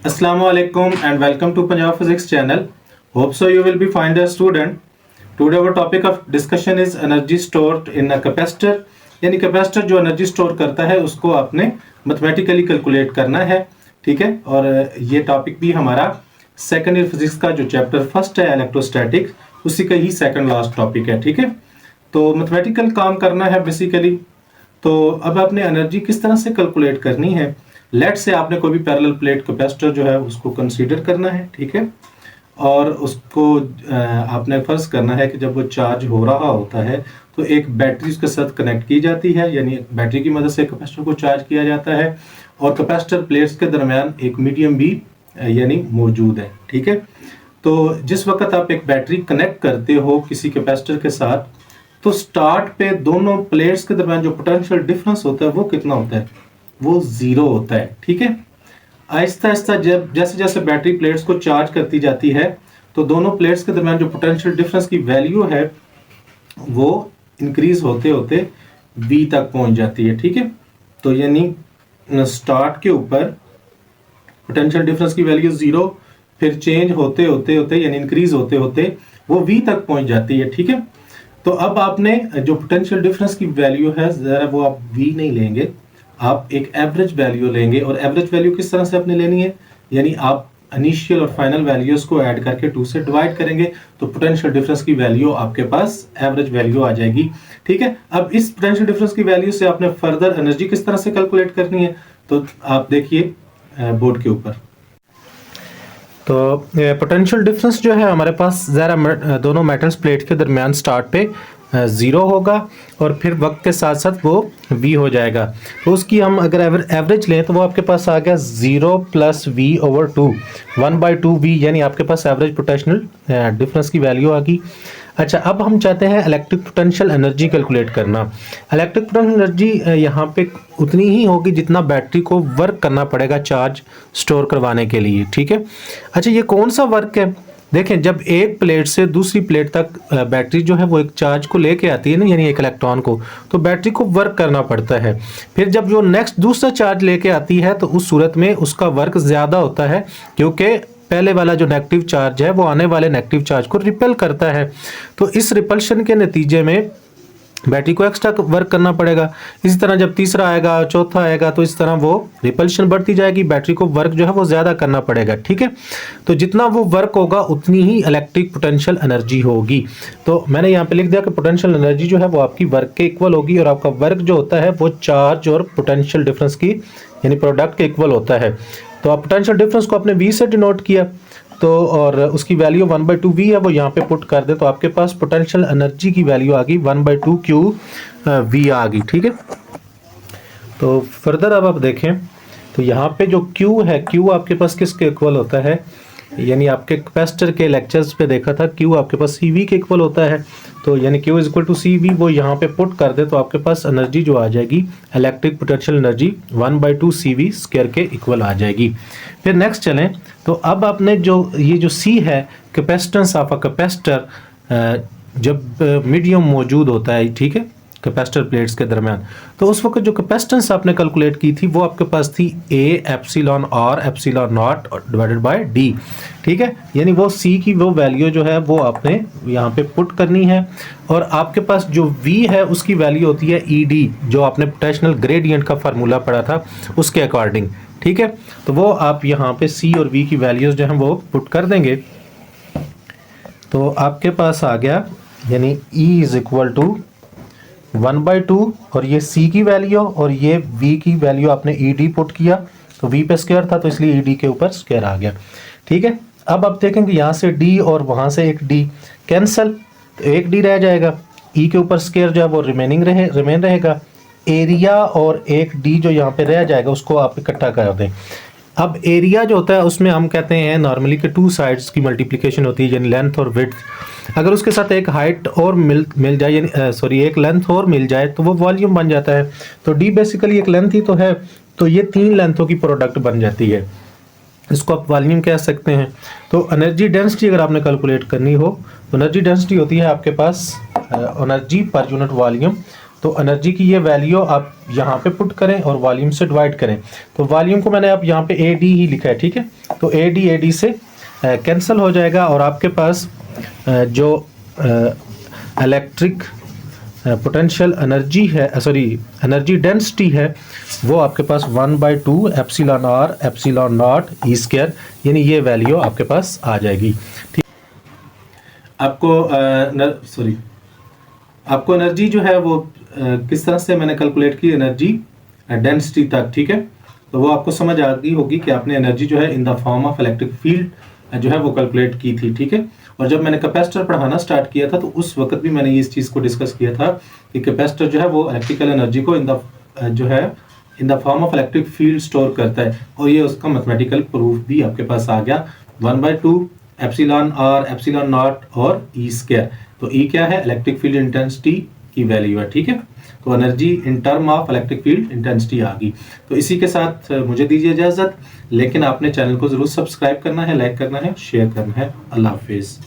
Assalamu alaikum and welcome to Punjab Physics channel. Hope so you will be fine dear student. Today our topic of discussion is energy stored in a capacitor. यानी capacitor जो energy store करता है उसको आपने mathematically calculate करना है, ठीक है। और ये टॉपिक भी हमारा सेकेंड ईयर फिजिक्स का जो चैप्टर फर्स्ट है इलेक्ट्रोस्टैटिक्स, उसी का ही सेकंड लास्ट टॉपिक है, ठीक है। तो मैथमेटिकल काम करना है बेसिकली। तो अब आपने एनर्जी किस तरह से कैलकुलेट करनी है। लेट से आपने कोई भी पैरेलल प्लेट कैपेसिटर जो है उसको कंसीडर करना है, ठीक है। और उसको आपने फर्ज करना है कि जब वो चार्ज हो रहा होता है तो एक बैटरी उसके साथ कनेक्ट की जाती है, यानी बैटरी की मदद से कैपेसिटर को चार्ज किया जाता है। और कैपेसिटर प्लेट्स के दरमियान एक मीडियम भी यानी मौजूद है, ठीक है। तो जिस वक्त आप एक बैटरी कनेक्ट करते हो किसी कैपेसिटर के साथ, तो स्टार्ट पे दोनों प्लेट्स के दरमियान जो पोटेंशियल डिफरेंस होता है वो कितना होता है, वो जीरो होता है, ठीक है। आहिस्ता आहिस्ता जब जैसे जैसे बैटरी प्लेट्स को चार्ज करती जाती है तो दोनों प्लेट्स के दरमियान जो पोटेंशियल डिफरेंस की वैल्यू है वो इंक्रीज होते होते V तक पहुंच जाती है, ठीक है। तो यानी स्टार्ट के ऊपर पोटेंशियल डिफरेंस की वैल्यू जीरो, फिर चेंज होते होते होते यानी इंक्रीज होते होते वो V तक पहुंच जाती है, ठीक है। तो अब आपने जो पोटेंशियल डिफरेंस की वैल्यू है जरा वो आप V नहीं लेंगे, आप एक एवरेज वैल्यू लेंगे। और एवरेज वैल्यू किस तरह से आपने लेनी है, यानी आप इनिशियल और फाइनल वैल्यूज को ऐड करके 2 से डिवाइड करेंगे तो पोटेंशियल डिफरेंस की वैल्यू आपके पास एवरेज वैल्यू आ जाएगी, ठीक है। अब इस पोटेंशियल डिफरेंस की वैल्यू से आपने फर्दर एनर्जी किस तरह से कैलकुलेट करनी है, तो आप देखिए बोर्ड के ऊपर। तो पोटेंशियल डिफरेंस जो है हमारे पास ज़रा दोनों मेटल्स प्लेट के दरमियान स्टार्ट पे ज़ीरो होगा और फिर वक्त के साथ साथ वो V हो जाएगा। तो उसकी हम अगर एवरेज लें तो वो आपके पास आ गया 0 + V/2 1/2V, यानी आपके पास एवरेज पोटेंशियल डिफरेंस की वैल्यू आ गई। अच्छा, अब हम चाहते हैं इलेक्ट्रिक पोटेंशियल एनर्जी कैलकुलेट करना। इलेक्ट्रिक पोटेंशियल एनर्जी यहाँ पे उतनी ही होगी जितना बैटरी को वर्क करना पड़ेगा चार्ज स्टोर करवाने के लिए, ठीक है। अच्छा, ये कौन सा वर्क है, देखें जब एक प्लेट से दूसरी प्लेट तक बैटरी जो है वो एक चार्ज को लेके आती है ना, यानी एक इलेक्ट्रॉन को, तो बैटरी को वर्क करना पड़ता है। फिर जब जो नेक्स्ट दूसरा चार्ज लेके आती है तो उस सूरत में उसका वर्क ज़्यादा होता है, क्योंकि पहले वाला जो नेगेटिव चार्ज है वो आने वाले नेगेटिव चार्ज को रिपेल करता है। तो इस रिपल्शन के नतीजे में बैटरी को एक्स्ट्रा वर्क करना पड़ेगा। इसी तरह जब तीसरा आएगा, चौथा आएगा, तो इस तरह वो रिपल्शन बढ़ती जाएगी, बैटरी को वर्क जो है वो ज़्यादा करना पड़ेगा, ठीक है। तो जितना वो वर्क होगा उतनी ही इलेक्ट्रिक पोटेंशियल एनर्जी होगी। तो मैंने यहाँ पे लिख दिया कि पोटेंशियल एनर्जी जो है वो आपकी वर्क के इक्वल होगी, और आपका वर्क जो होता है वो चार्ज और पोटेंशियल डिफरेंस की यानी प्रोडक्ट के इक्वल होता है। तो आप पोटेंशियल डिफरेंस को आपने V से डिनोट किया, तो और उसकी वैल्यू 1/2V है, वो यहाँ पे पुट कर दे तो आपके पास पोटेंशियल एनर्जी की वैल्यू आ गई 1/2QV आ गई, ठीक है। तो फर्दर अब आप देखें तो यहाँ पे जो Q है, Q आपके पास किसके इक्वल होता है, यानी आपके कैपेसिटर के लेक्चर्स पे देखा था Q आपके पास CV के इक्वल होता है। तो यानी Q = CV वो यहाँ पे पुट कर दे तो आपके पास एनर्जी जो आ जाएगी इलेक्ट्रिक पोटेंशियल एनर्जी 1/2CV² के इक्वल आ जाएगी। फिर नेक्स्ट चलें, तो अब आपने जो ये जो C है कैपेसिटेंस ऑफ अ कैपेसिटर, जब मीडियम मौजूद होता है, ठीक है, कैपेसिटर प्लेट्स के दरमियान, तो उस वक्त जो कैपेसिटेंस आपने कैलकुलेट की थी वो आपके पास थी A ε/ε0/D, ठीक है। यानी वो C की वो वैल्यू जो है वो आपने यहाँ पे पुट करनी है, और आपके पास जो V है उसकी वैल्यू होती है ED, जो आपने पोटेंशियल ग्रेडियंट का फार्मूला पढ़ा था उसके अकॉर्डिंग, ठीक है। तो वो आप यहाँ पे C और V की वैल्यूज जो हैं वो पुट कर देंगे तो आपके पास आ गया, यानी E = 1/2 और ये C की वैल्यू और ये V की वैल्यू आपने ED पुट किया, तो V पे स्क्वायर था तो इसलिए ED के ऊपर स्क्वायर आ गया, ठीक है। अब आप देखेंगे यहाँ से D और वहाँ से एक D कैंसल, तो एक D रह जाएगा, E के ऊपर स्क्वायर जो है वो रिमेन रहेगा, एरिया और एक D जो यहाँ पे रह जाएगा उसको आप इकट्ठा कर दें। अब एरिया जो होता है उसमें हम कहते हैं नॉर्मली कि 2 साइड्स की मल्टीप्लिकेशन होती है, यानी लेंथ और विड्थ। अगर उसके साथ एक हाइट और मिल जाए, यानी एक लेंथ और मिल जाए तो वो वॉल्यूम बन जाता है। तो D बेसिकली एक लेंथ ही तो है, तो ये 3 लेंथों की प्रोडक्ट बन जाती है, इसको आप वॉल्यूम कह सकते हैं। तो एनर्जी डेंसिटी अगर आपने कैलकुलेट करनी हो तो एनर्जी डेंसिटी होती है आपके पास एनर्जी पर यूनिट वॉल्यूम तो एनर्जी की ये वैल्यू आप यहाँ पे पुट करें और वॉल्यूम से डिवाइड करें। तो वॉल्यूम को मैंने अब यहाँ पे AD ही लिखा है, ठीक है। तो AD से कैंसिल हो जाएगा और आपके पास जो इलेक्ट्रिक पोटेंशियल एनर्जी है, सॉरी एनर्जी डेंसिटी है, वो आपके पास 1/2 epsilon r epsilon not e square, यानी ये वैल्यू आपके पास आ जाएगी। ठीक, आपको एनर्जी जो है वो किस तरह से मैंने कैलकुलेट की एनर्जी डेंसिटी तक, ठीक है। तो वो आपको समझ आ गई होगी कि आपने एनर्जी जो है in the form of electric field जो है वो कैलकुलेट की थी, ठीक है। और जब मैंने कैपेसिटर पढ़ाना स्टार्ट किया था तो उस वक्त भी मैंने इस चीज़ को डिस्कस किया था कि कैपेसिटर जो है वो इलेक्ट्रिकल एनर्जी को in the form of electric field store करता है, और ये उसका मैथमेटिकल प्रूफ भी आपके पास आ गया, 1/2 एप्सिलॉन आर एप्सिलॉन नॉट और ई स्क्वायर। तो ई क्या है? इलेक्ट्रिक फील्ड इंटेंसिटी की वैल्यू है, ठीक है। तो energy in term of electric field intensity आ गई। तो इसी के साथ मुझे दीजिए इजाजत, लेकिन आपने चैनल को जरूर सब्सक्राइब करना है, लाइक करना है, शेयर करना है। अल्लाह हाफिज।